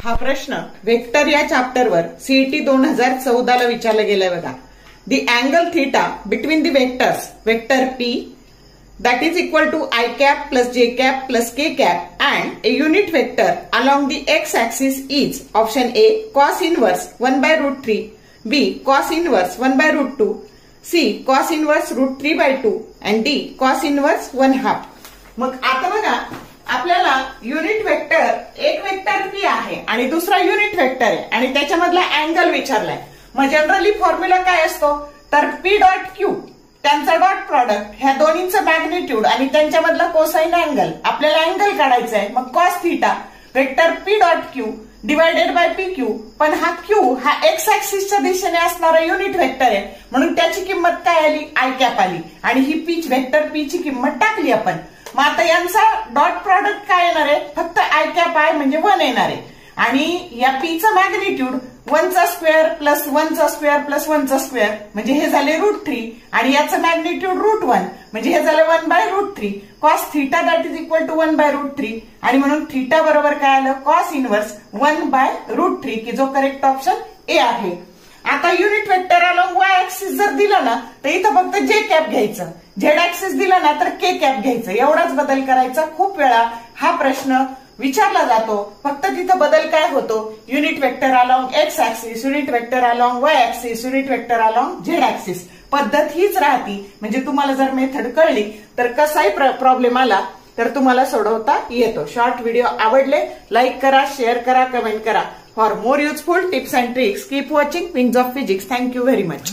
हा प्रश्न वेक्टर या चॅप्टरवर सीईटी 2014 ला विचारला गेलाय बघा. The angle theta between the vectors vector P that is equal to I cap plus J cap plus K cap and a unit vector along the x axis is option A cos inverse 1 by root 3, B cos inverse 1 by root 2, C cos inverse root 3 by 2 and D cos inverse 1 half. मग आता बघा आपल्याला unit vector एक vector P आहे आणि दुसरा unit vector आहे आणि त्याच्यामधला अँगल विचारलाय. मग जनरली फॉर्म्युला काय असतो तर पी डॉट क्यू त्यांचा डॉट प्रॉडक्ट ह्या दोन्हीचं मॅग्निट्यूड आणि त्यांच्यामधला कोसाइन अँगल आपल्याला अँगल काढायचा आहे. मग cos theta vector P dot Q divided by P Q, पण हा क्यू हा एक्स ऍक्सिसच्या दिशेने असणारा युनिट वेक्टर आहे म्हणून त्याची किंमत काय आली आय कॅप आली आणि ही पीच वेक्टर पी ची किंमत टाकली आपण. मग आता यांचा डॉट प्रॉडक्ट काय येणार आहे फक्त आय कॅप आय म्हणजे 1 येणार आहे आणि या पीचा मॅग्निट्यूड 1 चा स्क्वेअर प्लस 1 चा स्क्वेअर प्लस 1 चा स्क्वेअर म्हणजे हे झाले रूट 3 आणि याचं मॅग्निट्यूड रूट 1 म्हणजे हे झालं 1 by root 3. Cos theta that is equal to 1 by root 3 आणि म्हणून थीटा बरोबर काय आलं कॉस इनवर्स 1 बाय रूट 3 की जो करेक्ट ऑप्शन ए आहे. आता unit vector along Y axis जर दिला ना तर इथं फक्त जे कॅप घ्यायचं, झेड ऍक्सिस दिला ना तर के कॅप घ्यायचं, एवढाच बदल करायचा. खूप वेळा हा प्रश्न विचारला जातो, फक्त तिथं बदल काय होतो unit vector along x axis, unit vector along Y axis, unit vector along Z axis. पद्धत हीच राहती. म्हणजे तुम्हाला जर मेथड कळली तर कसाही प्रॉब्लेम आला तर तुम्हाला सोडवता येतो. शॉर्ट व्हिडिओ आवडले लाईक करा, शेअर करा, कमेंट करा. For more useful tips and tricks keep watching wings of physics. Thank you very much.